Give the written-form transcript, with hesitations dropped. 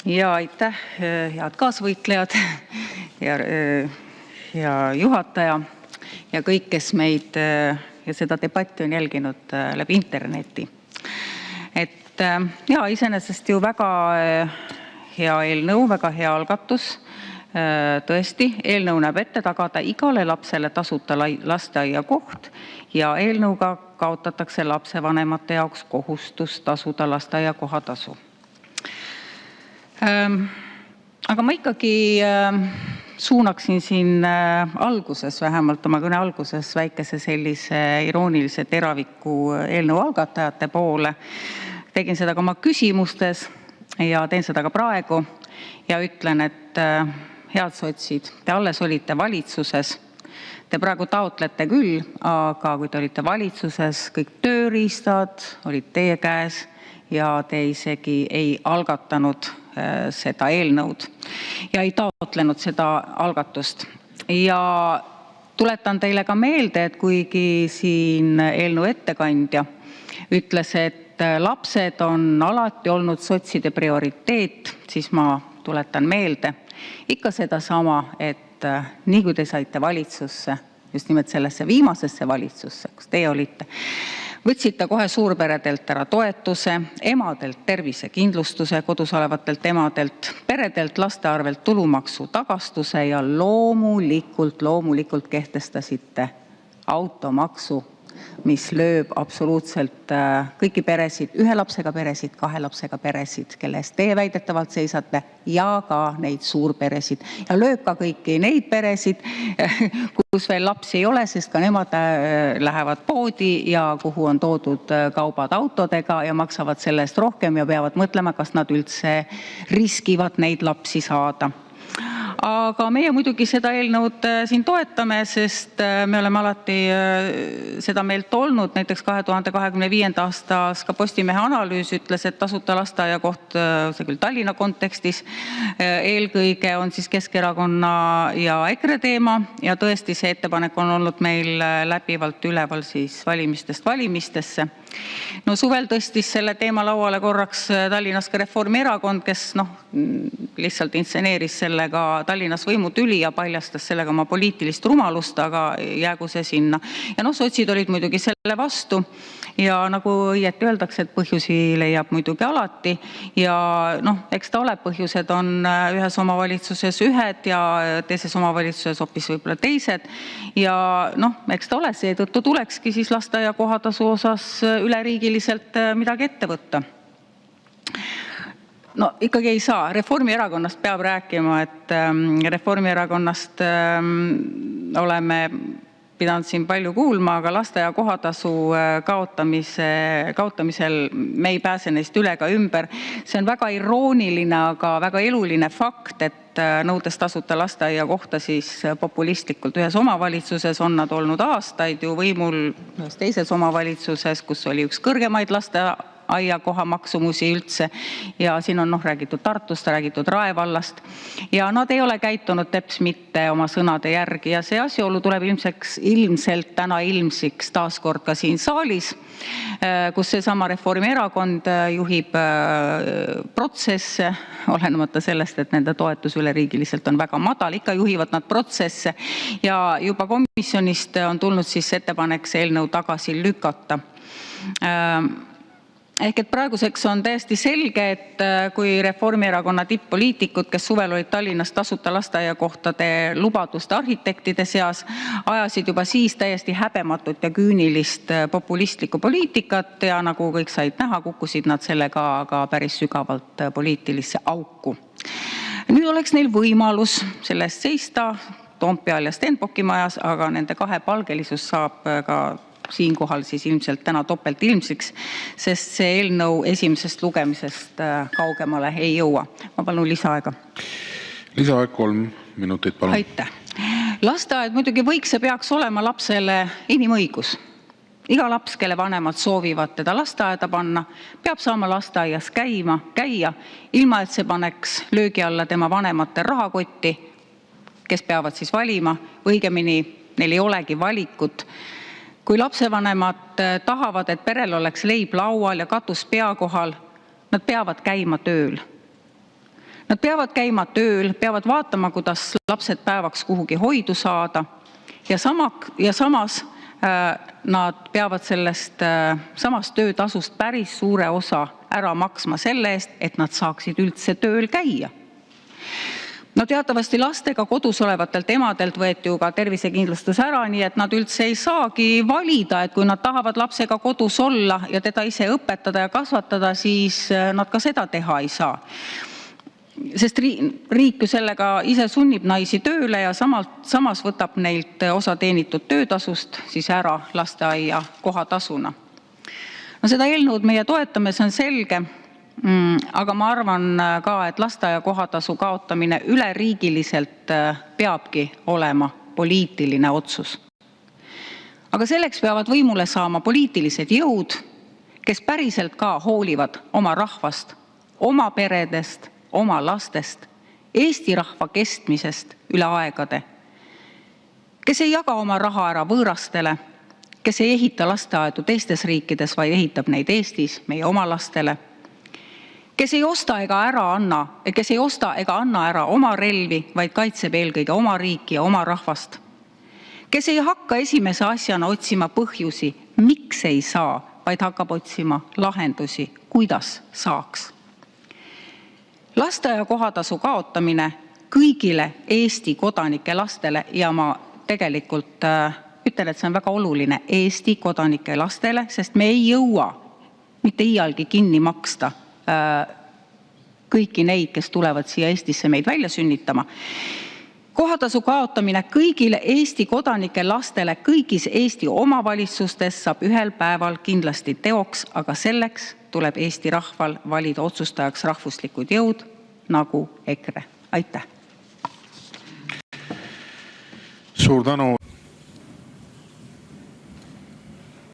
Ja aitäh, head kaasvõitlejad ja juhataja ja kõik, kes meid ja seda debatti on jälginud läbi interneti. Ja iseenesest ju väga hea eelnõu, väga hea algatus. Tõesti, eelnõu näeb ette tagada igale lapsele tasuta lasteaiakoht ja eelnõuga kaotatakse lapsevanemate jaoks kohustus tasuda lasteaia kohatasu. Aga ma ikkagi suunaksin siin alguses, vähemalt oma kõne alguses, väikese sellise iroonilise teraviku eelnõu algatajate poole. Tegin seda ka oma küsimustes ja teen seda ka praegu ja ütlen, et head sotsid, te alles olite valitsuses. Te praegu taotlete küll, aga kui te olite valitsuses, kõik tööriistad olid teie käes ja te isegi ei algatanud seda eelnõud ja ei taotlenud seda algatust. Ja tuletan teile ka meelde, et kuigi siin eelnõu ettekandja ütles, et lapsed on alati olnud sotside prioriteet, siis ma tuletan meelde ikka sedasama, et nii kui te saite valitsusse, just nimelt sellesse viimasesse valitsusse, kus teie olite, võtsite kohe suurperedelt ära toetuse, emadelt tervisekindlustuse, kodus olevatelt emadelt, peredelt laste arvelt tulumaksu tagastuse ja loomulikult kehtestasite automaksu, mis lööb absoluutselt kõiki peresid, ühe lapsega peresid, kahe lapsega peresid, kelle eest teie väidetavalt seisate, ja ka neid suurperesid. Ja lööb ka kõiki neid peresid, kus veel lapsi ei ole, sest ka nemad lähevad poodi ja kuhu on toodud kaubad autodega ja maksavad selle eest rohkem ja peavad mõtlema, kas nad üldse riskivad neid lapsi saada. Aga meie muidugi seda eelnõud siin toetame, sest me oleme alati seda meelt olnud. Näiteks 2025. aastas ka Postimehe analüüs ütles, et tasuta lasteaiakoht, see küll Tallinna kontekstis, eelkõige on siis Keskerakonna ja EKRE teema ja tõesti see ettepanek on olnud meil läbivalt üleval siis valimistest valimistesse. No suvel tõstis selle teema lauale korraks Tallinnas ka Reformierakond, kes lihtsalt intseneeris sellega Tallinnas võimutüli ja paljastas sellega oma poliitilist rumalust, aga jäägu see sinna. Ja sotsid olid muidugi selle vastu ja nagu õieti öeldakse, et põhjusi leiab muidugi alati ja eks ta ole, põhjused on ühes omavalitsuses ühed ja teises omavalitsuses hoopis võib-olla teised ja eks ta ole, seetõttu tulekski siis lasteaia kohatasu osas üleriigiliselt midagi ette võtta. Ikkagi ei saa. Reformierakonnast peab rääkima, et Reformierakonnast oleme pidanud siin palju kuulma, aga lasteaia kohatasu kaotamisel me ei pääse neist üle ega ümber. See on väga irooniline, aga väga eluline fakt, et nõudes tasuta lasteaia kohta siis populistlikult ühes omavalitsuses on nad olnud aastaid ju võimul ühes teises omavalitsuses, kus oli üks kõrgemaid lasteaia koha maksumusi üldse ja siin on räägitud Tartust, räägitud Rae vallast ja nad ei ole käitunud teps mitte oma sõnade järgi ja see asjaolu tuleb ilmselt täna ilmsiks taaskord ka siin saalis, kus seesama Reformierakond juhib protsesse, olenemata sellest, et nende toetus üleriigiliselt on väga madal, ikka juhivad nad protsesse ja juba komisjonist on tulnud siis ettepanek see eelnõu tagasi lükata. Ehk et praeguseks on täiesti selge, et kui Reformierakonna tipp-poliitikud, kes suvel olid Tallinnas tasuta lasteaiakohtade lubaduste arhitektide seas, ajasid juba siis täiesti häbematut ja küünilist populistlikku poliitikat ja nagu kõik said näha, kukkusid nad sellega ka päris sügavalt poliitilisse auku. Nüüd oleks neil võimalus selle eest seista Toompeal ja Stenbocki majas, aga nende kahepalgelisus saab ka siinkohal siis ilmselt täna topelt ilmsiks, sest see eelnõu esimesest lugemisest kaugemale ei jõua. Ma palun lisaaega. Lisaaeg 3 minutit, palun. Aitäh. Lasteaed muidugi võiks ja peaks olema lapsele inimõigus. Iga laps, kelle vanemad soovivad teda lasteaeda panna, peab saama lasteaias käia, ilma et see paneks löögi alla tema vanemate rahakotti, kes peavad siis valima, õigemini neil ei olegi valikut. Kui lapsevanemad tahavad, et perel oleks leib laual ja katus pea kohal, nad peavad käima tööl. Nad peavad käima tööl, peavad vaatama, kuidas lapsed päevaks kuhugi hoidu saada ja samas nad peavad sellest samast töötasust päris suure osa ära maksma selle eest, et nad saaksid üldse tööl käia. No teatavasti lastega kodus olevatelt emadelt võeti ju ka tervisekindlustus ära, nii et nad üldse ei saagi valida, et kui nad tahavad lapsega kodus olla ja teda ise õpetada ja kasvatada, siis nad ka seda teha ei saa. Sest riik ju sellega ise sunnib naisi tööle ja samas võtab neilt osa teenitud töötasust siis ära lasteaia kohatasuna. No seda eelnõud meie toetame, see on selge, aga ma arvan ka, et lasteaia kohatasu kaotamine üleriigiliselt peabki olema poliitiline otsus. Aga selleks peavad võimule saama poliitilised jõud, kes päriselt ka hoolivad oma rahvast, oma peredest, oma lastest, Eesti rahva kestmisest üle aegade, kes ei jaga oma raha ära võõrastele, kes ei ehita lasteaedu teistes riikides, vaid ehitab neid Eestis meie oma lastele, kes ei osta ega anna ära oma relvi, vaid kaitseb eelkõige oma riiki ja oma rahvast, kes ei hakka esimese asjana otsima põhjusi, miks ei saa, vaid hakkab otsima lahendusi, kuidas saaks. Lasteaia kohatasu kaotamine kõigile Eesti kodanike lastele ja ma tegelikult ütlen, et see on väga oluline Eesti kodanike lastele, sest me ei jõua mitte iialgi kinni maksta kõiki neid, kes tulevad siia Eestisse meid välja sünnitama. Kohatasu kaotamine kõigile Eesti kodanike lastele kõigis Eesti omavalitsustes saab ühel päeval kindlasti teoks, aga selleks tuleb Eesti rahval valida otsustajaks rahvuslikud jõud nagu EKRE. Aitäh! Suur tänu!